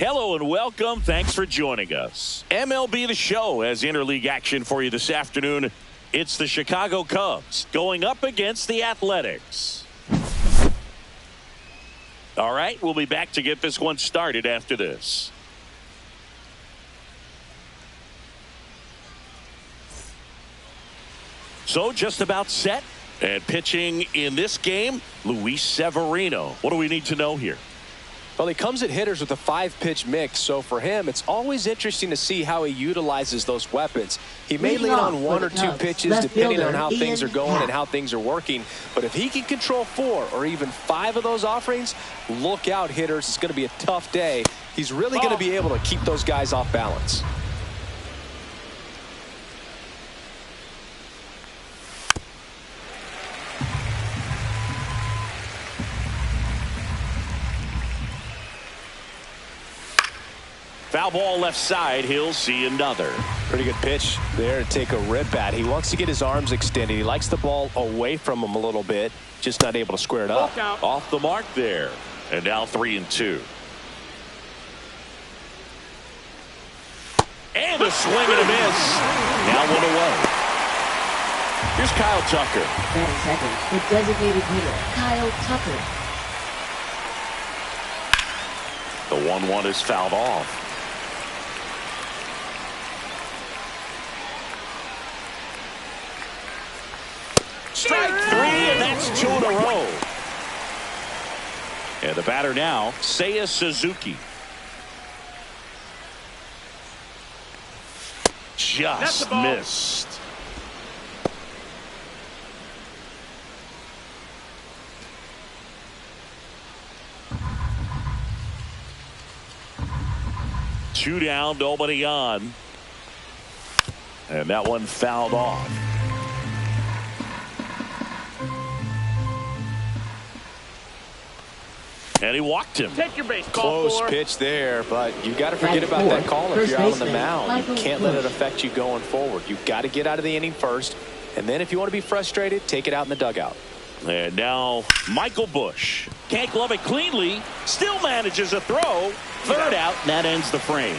Hello and welcome. Thanks for joining us. MLB The Show has interleague action for you this afternoon. It's the Chicago Cubs going up against the Athletics. All right, we'll be back to get this one started after this. So just about set. And pitching in this game, Luis Severino. What do we need to know here? Well, he comes at hitters with a 5-pitch mix, so for him, it's always interesting to see how he utilizes those weapons. He may lean on 1 or 2 pitches depending on how things are going and how things are working, but if he can control 4 or even 5 of those offerings, look out, hitters. It's going to be a tough day. He's really going to be able to keep those guys off balance. Foul ball left side. He'll see another. Pretty good pitch there to take a rip at. He wants to get his arms extended. He likes the ball away from him a little bit. Just not able to square it up. Off the mark there. And now 3-2. And a swing and a miss. Now 1 away. Here's Kyle Tucker. Batting second, the designated hitter, Kyle Tucker. The 1-1 is fouled off. Strike 3, and that's 2 in a row. And the batter now, Seiya Suzuki. Just missed. Two down, nobody on. And that one fouled off. And he walked him. Take your base. Close pitch there, but you got to forget about that call if you're out on the mound. You can't let it affect you going forward. You've got to get out of the inning first, and then if you want to be frustrated, take it out in the dugout. And now Michael Busch can't glove it cleanly, still manages a throw. Third out, and that ends the frame.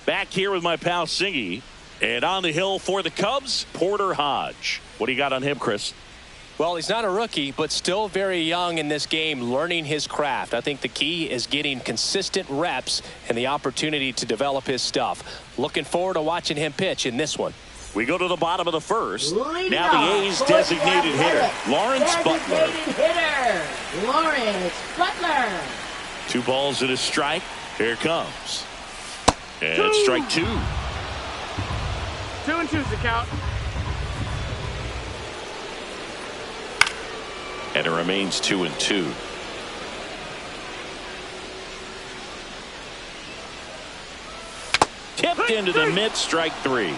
Back here with my pal Singy, and on the hill for the Cubs, Porter Hodge. What do you got on him, Chris? Well, he's not a rookie, but still very young in this game, learning his craft. I think the key is getting consistent reps and the opportunity to develop his stuff. Looking forward to watching him pitch in this one. We go to the bottom of the first. Now the A's designated hitter, Lawrence Butler. Lawrence Butler. 2 balls and a strike. Here it comes. And strike 2. 2-2's the count. And it remains 2-2. Tipped into the mid, strike 3.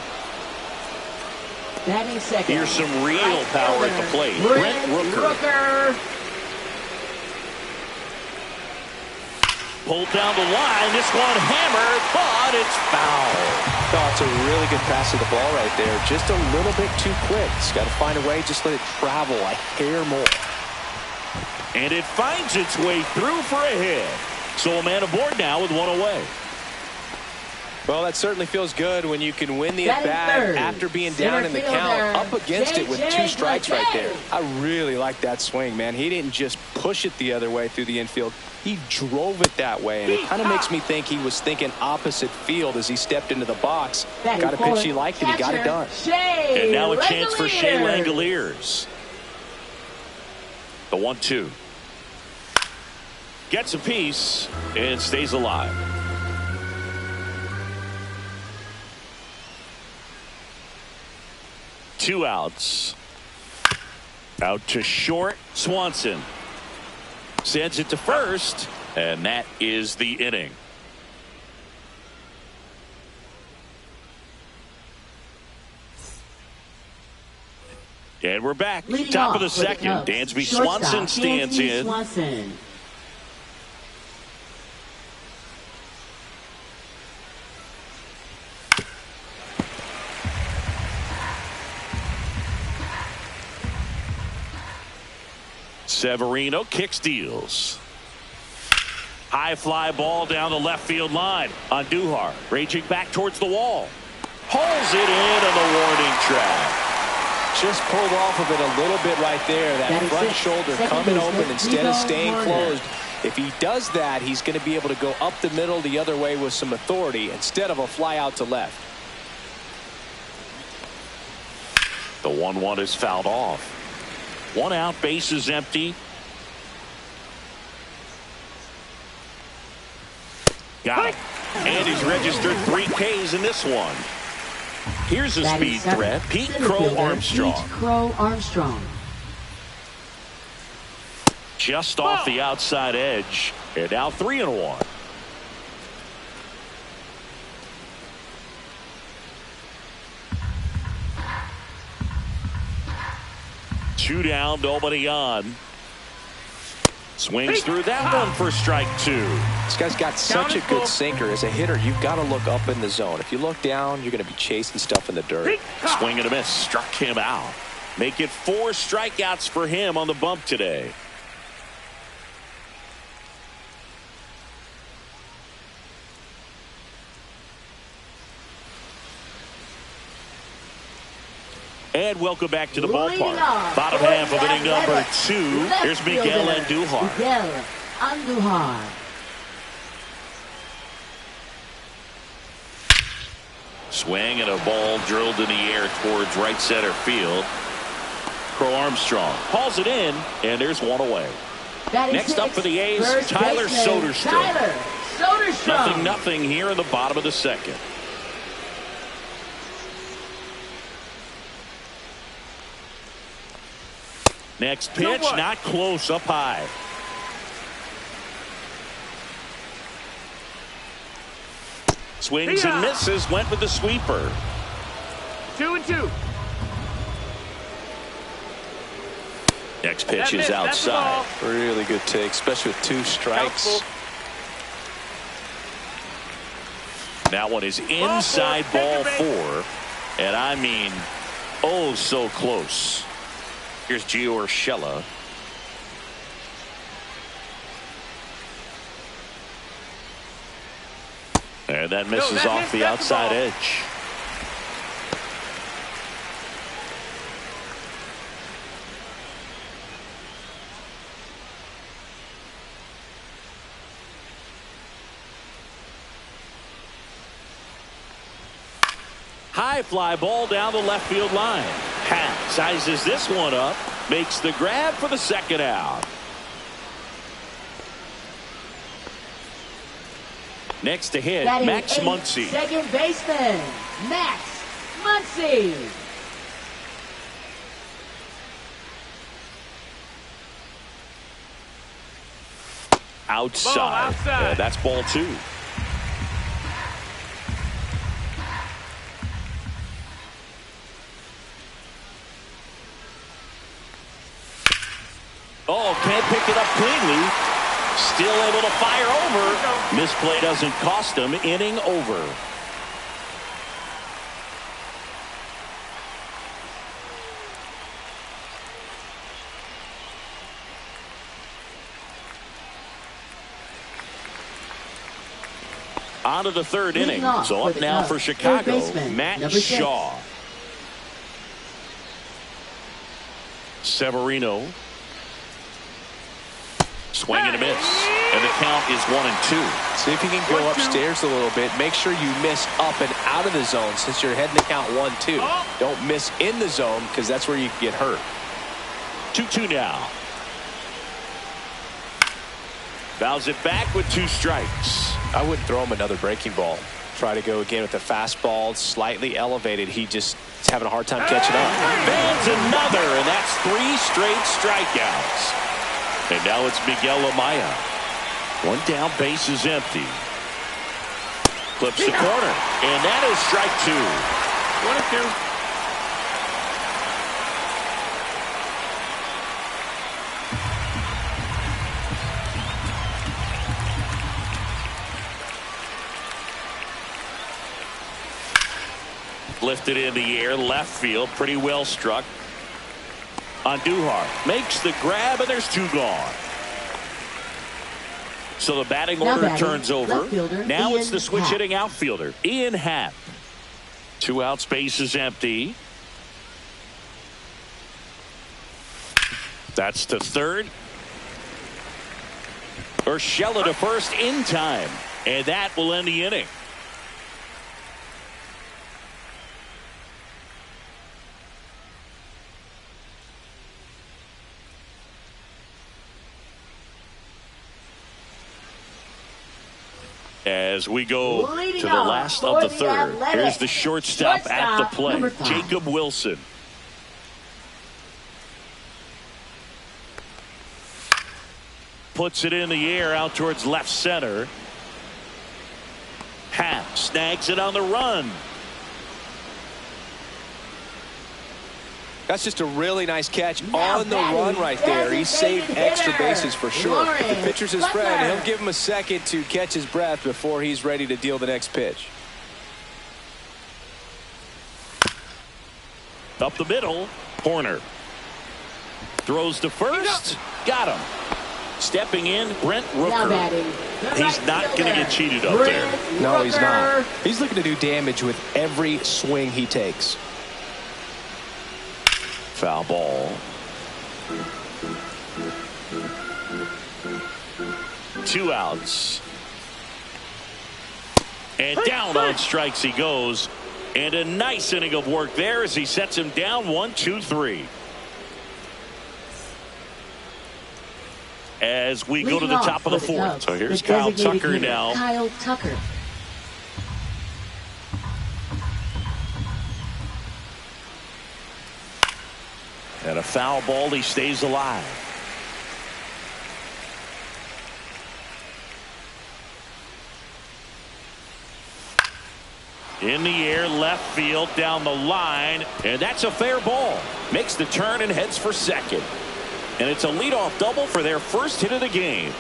Batting second. Here's some real power at the plate. Brent Rooker. Pulled down the line. This one hammered, but it's foul. Oh, it's a really good pass of the ball right there. Just a little bit too quick. He's got to find a way. Just let it travel a hair more. And it finds its way through for a hit. So a man aboard now with 1 away. Well, that certainly feels good when you can win the at-bat after being down in the count, up against it with 2 strikes right there. I really like that swing, man. He didn't just push it the other way through the infield. He drove it that way, and it kind of makes me think he was thinking opposite field as he stepped into the box. Got a pitch he liked, and he got it done. And now a chance for Shea Langoliers. The 1-2. Gets a piece and stays alive. Two outs. Out to short. Swanson sends it to first, and that is the inning. And we're back. Leading Top of the off for the second. Cubs, Dansby shortstop, Swanson stands Dansby in. Swanson. Severino kicks, deals. High fly ball down the left field line. Andujar raging back towards the wall. Pulls it in on the warning track. Just pulled off of it a little bit right there. That front shoulder coming open instead of staying closed. If he does that, he's going to be able to go up the middle the other way with some authority instead of a fly out to left. The 1-1 is fouled off. 1 out, base is empty. Got it. And he's registered 3 Ks in this one. Here's a speed threat, Pete Crow Armstrong. Just off the outside edge. And now 3-1. Two down, nobody on. Swings through that one for strike 2. This guy's got such a good sinker. As a hitter, you've got to look up in the zone. If you look down, you're going to be chasing stuff in the dirt. Swing and a miss. Struck him out. Make it 4 strikeouts for him on the bump today. And welcome back to the ballpark. Bottom half of inning number 2. Here's Miguel Andujar. Swing and a ball drilled in the air towards right center field. Crow Armstrong hauls it in, and there's 1 away. Next up for the A's, Tyler Soderstrom. 0-0 here in the bottom of the 2nd. Next pitch, not close, up high. Swings and misses, went with the sweeper. 2-2. Next pitch is outside. Really good take, especially with 2 strikes. That one is inside ball 4. And I mean, oh, so close. Here's Gio Urshela. And that misses off the outside edge. High fly ball down the left field line. Hack sizes this one up, makes the grab for the 2nd out. Next to hit, Max Muncy. Second baseman, Max Muncy. Outside. That's ball 2. Oh, can't pick it up cleanly. Still able to fire over. Misplay doesn't cost him. Inning over. On to the 3rd inning. So up now for Chicago, Matt Shaw. Severino. Swing and a miss. And the count is 1-2. See if you can go upstairs a little bit. Make sure you miss up and out of the zone since you're heading to count 1-2. Don't miss in the zone because that's where you can get hurt. 2-2 now. Fouls it back with 2 strikes. I wouldn't throw him another breaking ball. Try to go again with the fastball slightly elevated. He's having a hard time catching up. Fans another, and that's 3 straight strikeouts. And now it's Miguel Amaya. 1 down, base is empty. Clips the corner, and that is strike 2. 1-2. Lifted in the air, left field, pretty well struck. Andujar makes the grab, and there's 2 gone. So the batting order turns over. Now it's the switch hitting outfielder, Ian Happ. 2 outs, base is empty. That's to third. Urshela to first in time, and that will end the inning. As we go to the last of the third, here's the shortstop at the plate, Jacob Wilson. Puts it in the air out towards left center. Happ snags it on the run. That's just a really nice catch on the run right there. He saved extra bases for sure. If the pitcher's his friend, he'll give him a second to catch his breath before he's ready to deal the next pitch. Up the middle, Horner. Throws to first. Got him. Stepping in, Brent Rooker. He's not going to get cheated up there. No, he's not. He's looking to do damage with every swing he takes. Foul ball. 2 outs. And down on strikes he goes. And a nice inning of work there as he sets him down 1, 2, 3. As we go to the top of the 4th. So here's Kyle Tucker now. Kyle Tucker. And a foul ball, he stays alive. In the air, left field, down the line, and that's a fair ball. Makes the turn and heads for second. And it's a leadoff double for their first hit of the game.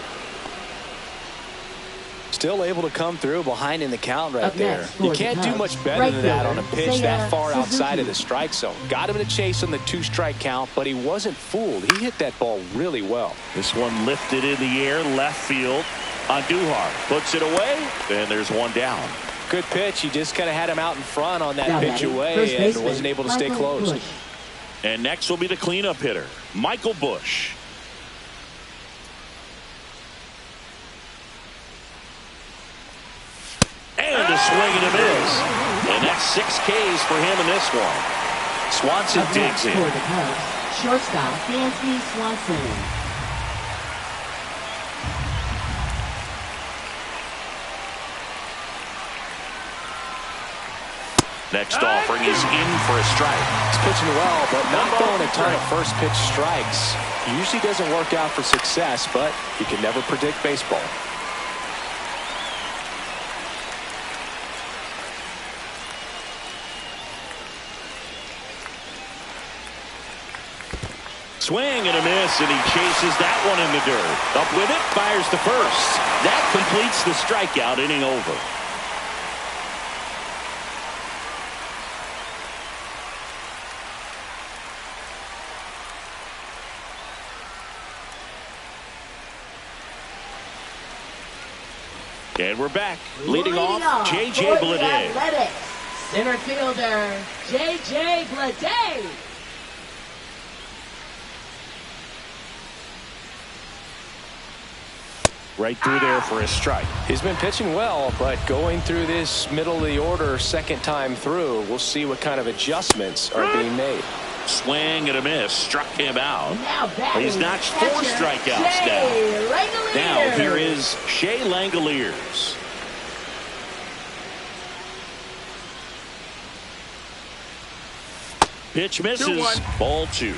Still able to come through behind in the count right there. You can't do much better than that on a pitch that far outside of the strike zone. Got him in a chase on the 2-strike count, but he wasn't fooled. He hit that ball really well. This one lifted in the air, left field. Andujar puts it away, and there's 1 down. Good pitch. He just kind of had him out in front on that pitch away and wasn't able to stay close. And next will be the cleanup hitter, Michael Busch. And a swing and a miss. And that's 6 Ks for him in this one. Swanson digs in. For the Cubs, shortstop Dansby Swanson. Next offering is in for a strike. He's pitching well, but not throwing a ton of first pitch strikes. Usually doesn't work out for success, but you can never predict baseball. Swing and a miss, and he chases that one in the dirt. Up with it, fires to first. That completes the strikeout, inning over. And we're back. Leading off, J.J. Bleday. Center fielder, J.J. Bleday. Right through there for a strike. He's been pitching well, but going through this middle of the order second time through, we'll see what kind of adjustments are being made. Swing and a miss. Struck him out. He's notched 4 strikeouts now. Now here is Shea Langoliers. Pitch misses. Ball 2.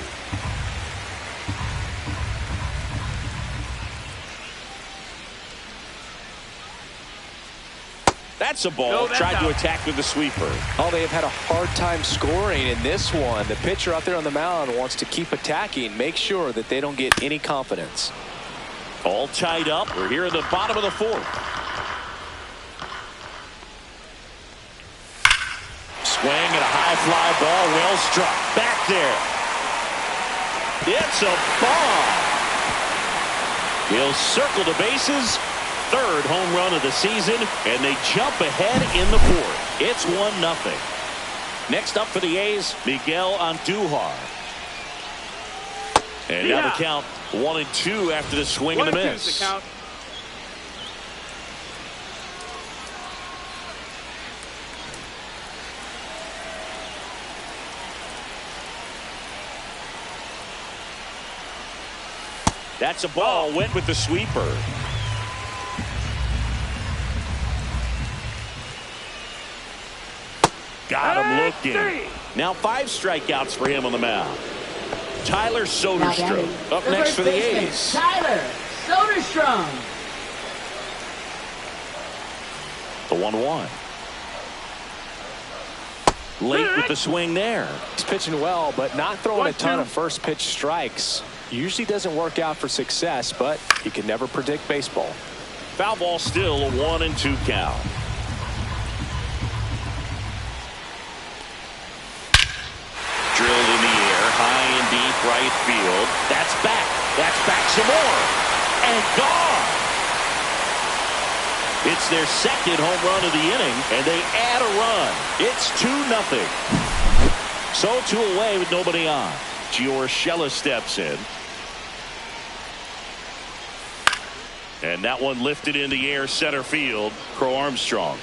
That's a ball. Tried to attack with the sweeper. Oh, they have had a hard time scoring in this one. The pitcher out there on the mound wants to keep attacking. Make sure that they don't get any confidence. All tied up. We're here in the bottom of the 4th. Swing and a high fly ball. Well struck. Back there. It's a ball. He'll circle the bases. Third home run of the season, and they jump ahead in the fourth. It's 1-0. Next up for the A's, Miguel Andujar. And now the count 1-2 after the swing and the miss. That's a ball. Went with the sweeper. Got him looking. Now 5 strikeouts for him on the mound. Tyler Soderstrom up next for the A's. Tyler Soderstrom. The 1-1. Late with the swing there. He's pitching well, but not throwing a ton of first pitch strikes. Usually doesn't work out for success, but you can never predict baseball. Foul ball, still a 1-2 count. Drilled in the air, high and deep right field. That's back. That's back some more. And gone. It's their second home run of the inning, and they add a run. It's 2-0. So 2 away with nobody on. Giorgella steps in. And that one lifted in the air center field. Crow Armstrong.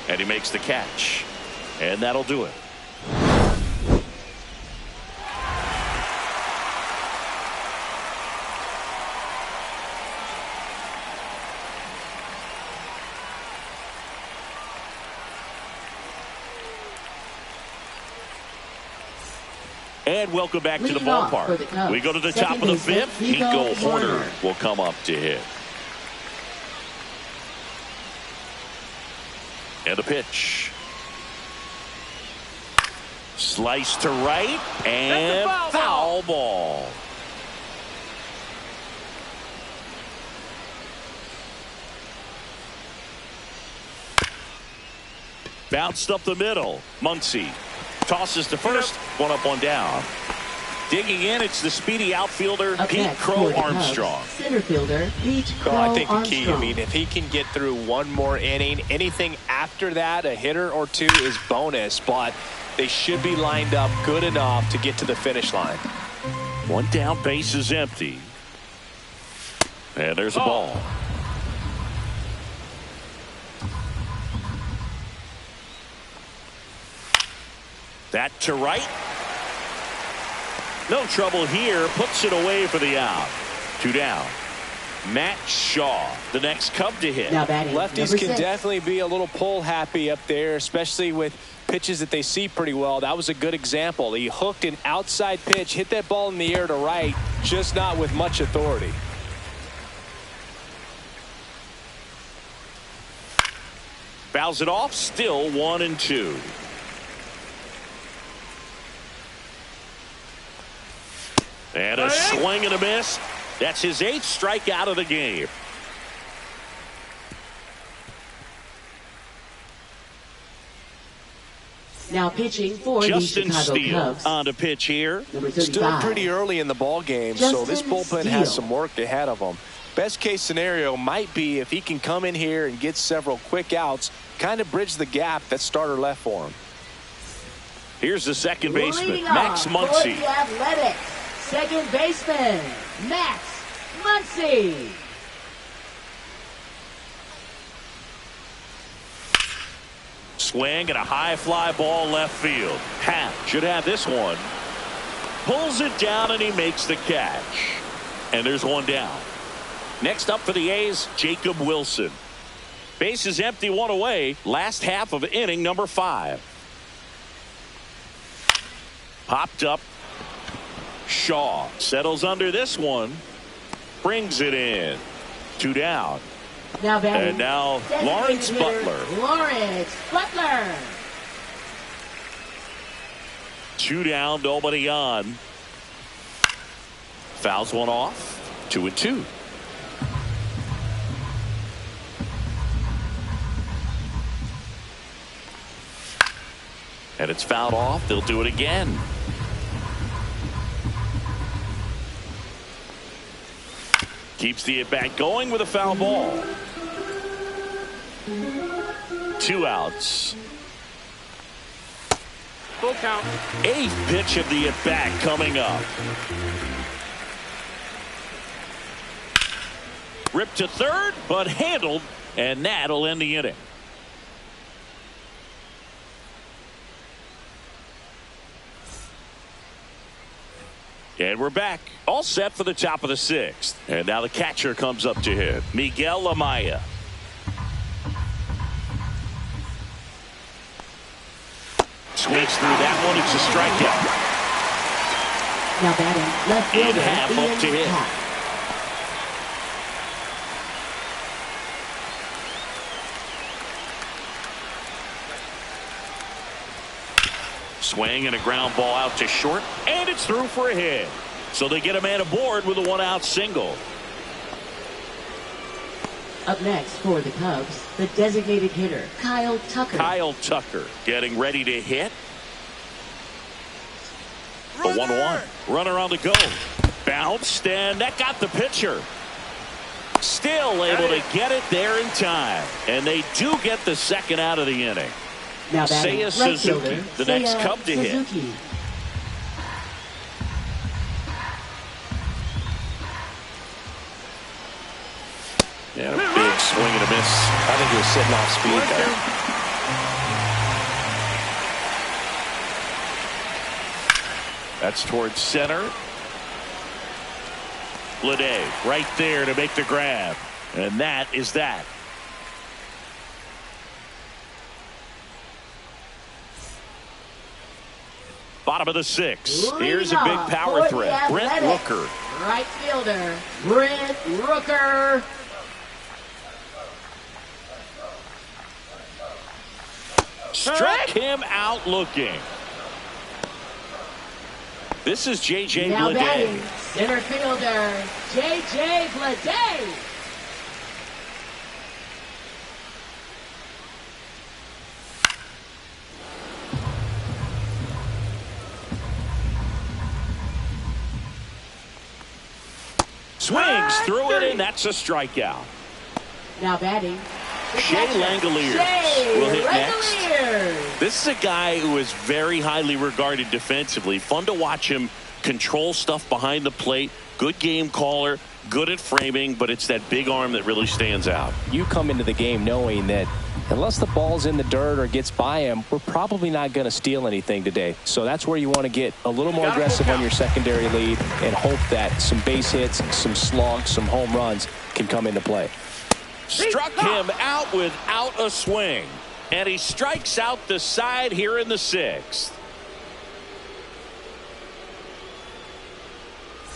And he makes the catch. And that'll do it. And welcome back to the ballpark. We go to the top of the 5th. Nico Horner will come up to hit. And a pitch. Slice to right. And foul ball. Bounced up the middle. Muncy tosses to first. 1 up, 1 down. Digging in, it's the speedy outfielder, Pete Crow Armstrong. Center fielder, Pete Crow I think the key, Armstrong. if he can get through one more inning, anything after that, a hitter or 2 is bonus, but they should be lined up good enough to get to the finish line. 1 down, base is empty. And there's a ball. That to right. No trouble here. Puts it away for the out. 2 down. Matt Shaw, the next Cub to hit. Now batting, lefties can definitely be a little pull happy up there, especially with pitches that they see pretty well. That was a good example. He hooked an outside pitch, hit that ball in the air to right, just not with much authority. Fouls it off. Still 1-2. And a swing and a miss. That's his 8th strikeout of the game. Now pitching for Justin the Chicago Steele Cubs. on the pitch here. Still pretty early in the ball game, so this Justin bullpen Steele. has some work ahead of him. Best case scenario might be if he can come in here and get several quick outs, kind of bridge the gap that starter left for him. Here's the second baseman, Leading Max off Muncy. for the Athletics, second baseman, Max Muncy. Swing and a high fly ball left field. Pat should have this one. Pulls it down and he makes the catch. And there's 1 down. Next up for the A's, Jacob Wilson. Base is empty, 1 away. Last half of inning number 5. Popped up. Shaw settles under this one. Brings it in. 2 down. Now batting. And now Lawrence Butler. Lawrence Butler. 2 down, nobody on. Fouls one off. 2-2. And it's fouled off. They'll do it again. Keeps the at-bat going with a foul ball. 2 outs. Full count. 8th pitch of the at-bat coming up. Ripped to third, but handled, and that'll end the inning. And we're back. All set for the top of the 6th. And now the catcher comes up to hit. Miguel Amaya. Swings through that one. It's a strikeout. Now batting left fielder In half up to hit. Happ. Swing and a ground ball out to short, and it's through for a hit. So they get a man aboard with a 1-out single. Up next for the Cubs, the designated hitter, Kyle Tucker. Kyle Tucker getting ready to hit. A 1-1. Runner on the go. Bounced, and that got the pitcher. Still able to get it there in time. And they do get the second out of the inning. Now batting Seiya right Suzuki, fielder, the next Seiya Cub to hit. Suzuki. And a big swing and a miss. I think he was sitting off speed there. That's towards center. Lede right there to make the grab. And that is that. Bottom of the 6th. Here's a big power threat. Brent Rooker. Right fielder, Brent Rooker. Struck him out looking. This is J.J. Now Bleday. batting center fielder, J.J. Bleday. Swings through it, and that's a strikeout. Now batting, Shea Langoliers will hit next. This is a guy who is very highly regarded defensively. Fun to watch him control stuff behind the plate. Good game caller, good at framing, but it's that big arm that really stands out. You come into the game knowing that unless the ball's in the dirt or gets by him, we're probably not going to steal anything today. So that's where you want to get a little more aggressive on your secondary lead and hope that some base hits, some slugs, some home runs can come into play. Struck him out without a swing. And he strikes out the side here in the 6th.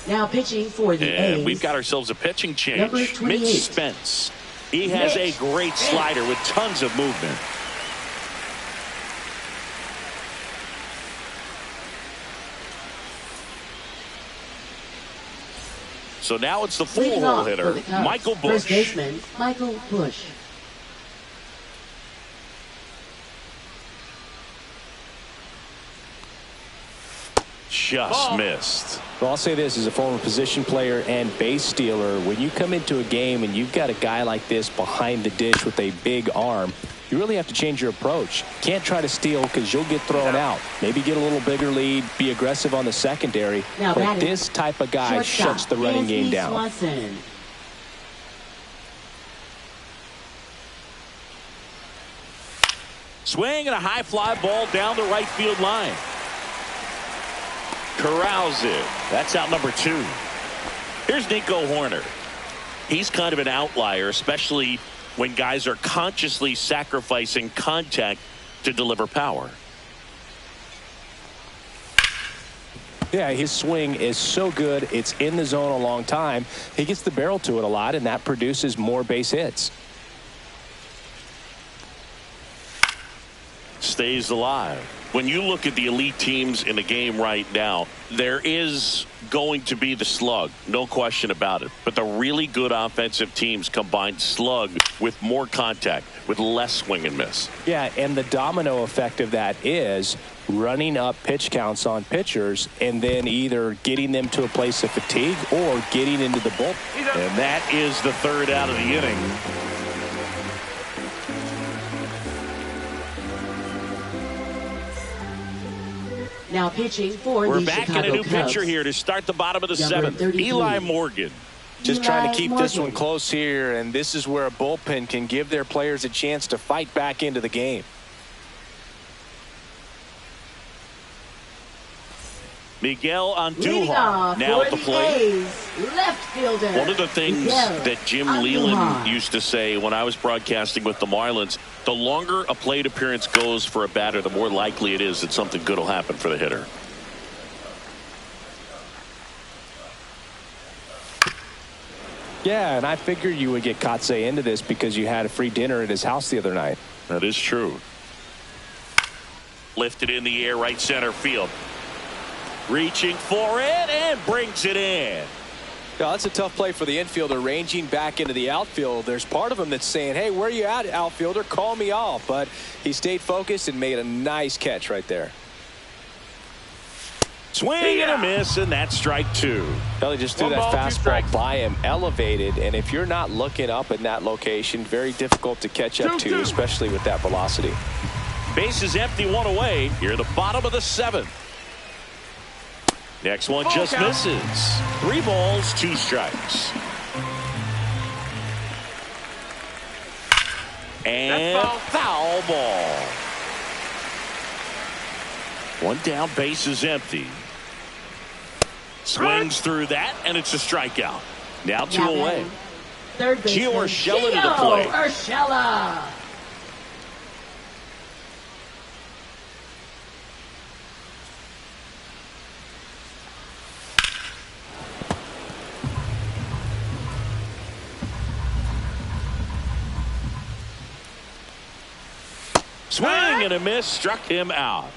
Now pitching for the And A's. we've got ourselves a pitching change. Number 28. Mitch Spence. He has a great slider with tons of movement. So now it's the Leading full-hole off for hitter, the Cubs, Michael Busch. First baseman, Michael Busch. Just missed. Well, I'll say this as a former position player and base stealer. When you come into a game and you've got a guy like this behind the dish with a big arm, you really have to change your approach. Can't try to steal because you'll get thrown out. Maybe get a little bigger lead, be aggressive on the secondary. Now but this type of guy shuts the running game down. Swanson. Swing and a high fly ball down the right field line. Corrals it. That's out number 2. Here's Nico Horner. He's kind of an outlier, especially when guys are consciously sacrificing contact to deliver power. Yeah, his swing is so good. It's in the zone a long time. He gets the barrel to it a lot, and that produces more base hits. Stays alive. When you look at the elite teams in the game right now, there is going to be the slug, no question about it. But the really good offensive teams combine slug with more contact, with less swing and miss. Yeah, and the domino effect of that is running up pitch counts on pitchers and then either getting them to a place of fatigue or getting into the bullpen. And that is the third out of the inning. Now pitching for We're the back Chicago in a new Cubs. pitcher here to start the bottom of the Number seventh. 33. Eli Morgan. Just trying to keep this Morgan. one close here, and this is where a bullpen can give their players a chance to fight back into the game. Miguel Leading Andujar off now for at the the plate. A's, left fielder. One of the things Miguel that Jim Andujar. Leland used to say when I was broadcasting with the Marlins, the longer a plate appearance goes for a batter, the more likely it is that something good will happen for the hitter. Yeah, and I figured you would get Kotsay into this because you had a free dinner at his house the other night. That is true. Lifted in the air, right center field. Reaching for it and brings it in. Yeah, that's a tough play for the infielder, ranging back into the outfield. There's part of him that's saying, hey, where you at, outfielder? Call me off. But he stayed focused and made a nice catch right there. Swing and a miss, and that's strike two. Well, he just threw that fastball by him, elevated, and if you're not looking up in that location, very difficult to catch up to, especially with that velocity. Base is empty, one away. Here at the bottom of the seventh. Next one just misses. 3 balls, 2 strikes. And foul ball. One down, base is empty. Swings through that, and it's a strikeout. Now 2 away. Third baseman, Gio Urshela to the plate. Urshela. Swing and a miss, struck him out.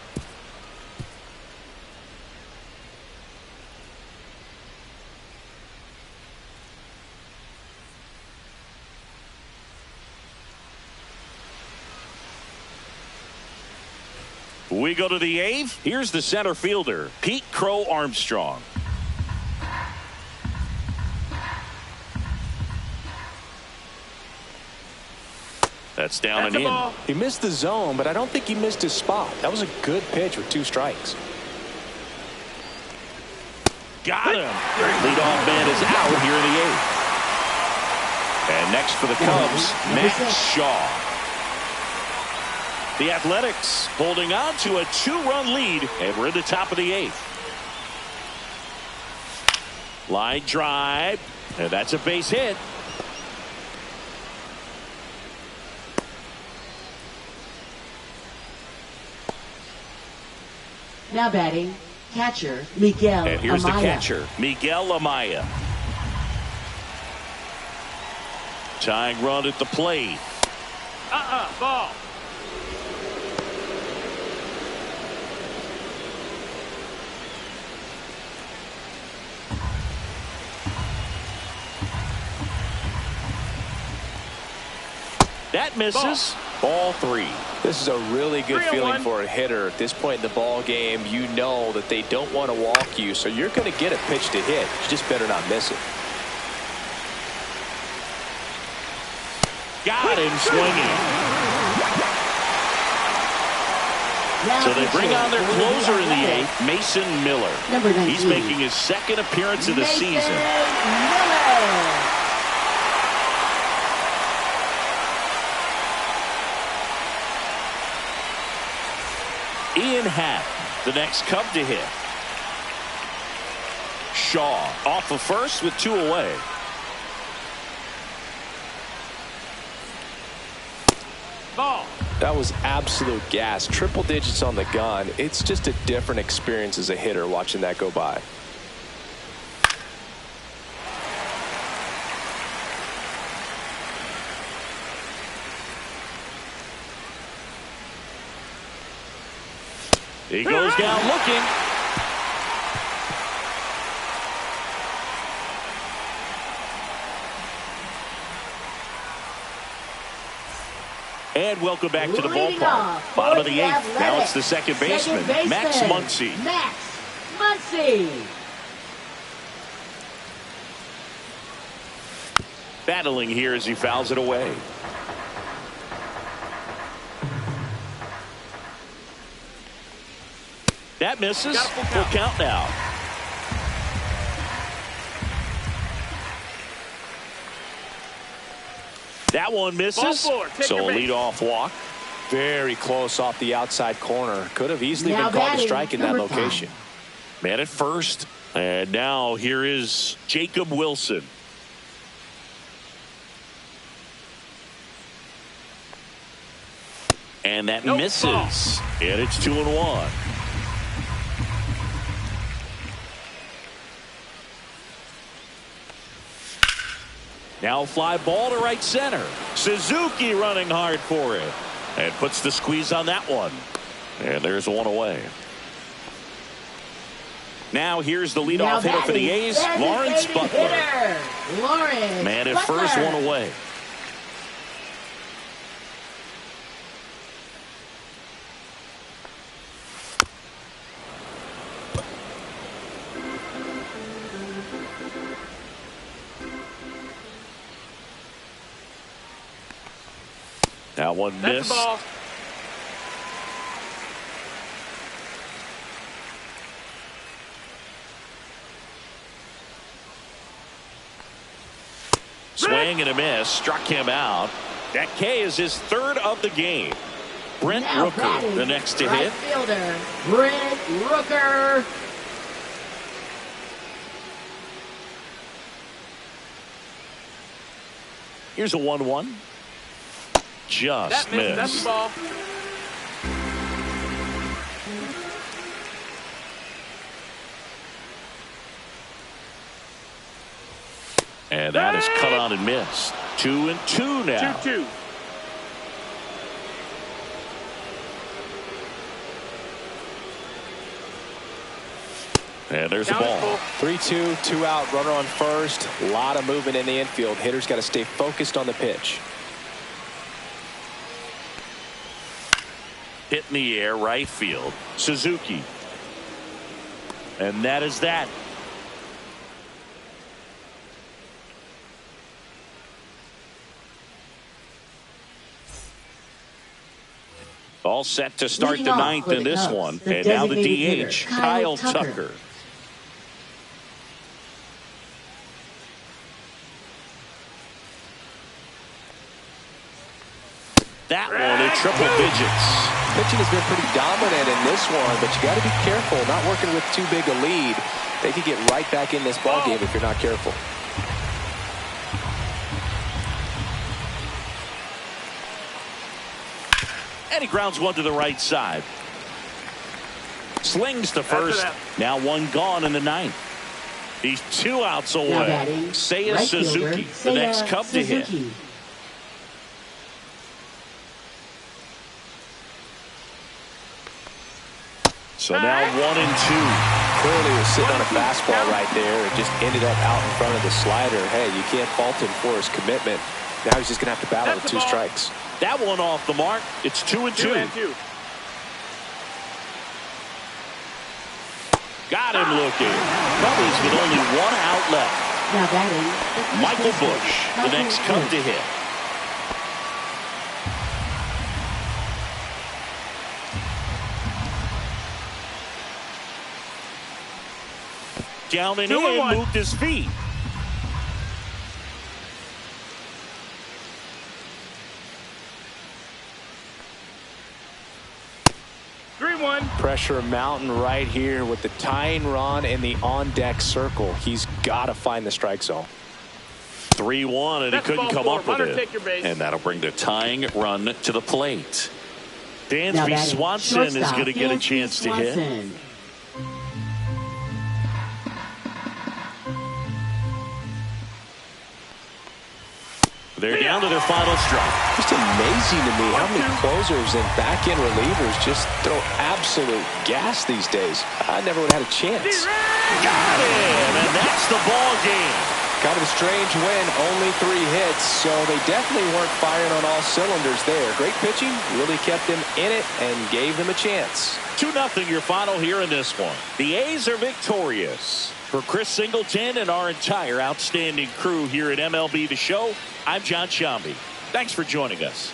We go to the 8th. Here's the center fielder, Pete Crow Armstrong. That's down and in. He missed the zone, but I don't think he missed his spot. That was a good pitch with 2 strikes. Got him. Leadoff man is out here in the 8th. And next for the Cubs, Matt Shaw. The Athletics holding on to a 2-run lead, and we're in the top of the 8th. Line drive, and that's a base hit. Now batting, catcher Miguel And here's Amaya. the catcher, Miguel Amaya. Tying run at the plate. Ball. That misses. Ball 3. This is a really good feeling 3-1. for a hitter. At this point in the ball game, you know that they don't want to walk you, so you're going to get a pitch to hit. You just better not miss it. Got him swinging. Now So they bring on their pitching closer for in the 8th, Mason Miller. Number 19. He's making his 2nd appearance of the Mason season. Miller. Ian Happ, the next Cub to hit. Shaw off of first with 2 away. Ball. That was absolute gas. Triple digits on the gun. It's just a different experience as a hitter watching that go by. He goes down looking. And welcome back to the ballpark. Bottom of the eighth. Now it's the second baseman, Max Muncy. Max Muncy. Battling here as he fouls it away. That misses. Full count now. That one misses. So a leadoff walk. Very close off the outside corner. Could have easily been called a strike in that location. Man at first. And now here is Jacob Wilson. And that misses. And it's 2-1. Now fly ball to right center. Suzuki running hard for it. And puts the squeeze on that one. And there's one away. Now here's the leadoff hitter for the A's, Lawrence Butler. Man at first, one away. That one missed. Swing and a miss. Struck him out. That K is his third of the game. Brent Rooker, the next to hit. Fielder, Brent Rooker. Here's a 1-1. Just missed. That's the ball. And that is cut on and missed. 2-2 now. 2-2. And there's the ball. 3-2, 2 out, runner on first. A lot of movement in the infield. Hitter's got to stay focused on the pitch. Hit in the air, right field. Suzuki. And that is that. All set to start the ninth in this one. And now the DH, Kyle Tucker. That one in triple digits. Pitching has been pretty dominant in this one, but you got to be careful. Not working with too big a lead. They could get right back in this ball game if you're not careful. And he grounds one to the right side. Slings to first. Now one gone in the ninth. He's 2 outs away. Seiya Suzuki, the next Cub to hit. So now 1-2. Clearly was sitting on a fastball right there. It just ended up out in front of the slider. Hey, you can't fault him for his commitment. Now he's just going to have to battle with 2 strikes. That one off the mark. It's 2-2. Got him looking. Cubbies with only 1 out left. Now batting, Michael Bush, the next Cub to hit. Down and in, moved his feet. Pressure mountain right here with the tying run in the on-deck circle. He's got to find the strike zone. 3-1, and he couldn't come up with it. And that'll bring the tying run to the plate. Dansby Swanson is going to get a chance to hit. They're down to their final strike. Just just amazing to me how many closers and back-end relievers just throw absolute gas these days. I never would have had a chance. Got him, and that's the ball game. Kind of a strange win, only 3 hits, so they definitely weren't firing on all cylinders there. Great pitching, really kept them in it and gave them a chance. 2-0 your final here in this one. The A's are victorious. For Chris Singleton and our entire outstanding crew here at MLB The Show, I'm John Shambi. Thanks for joining us.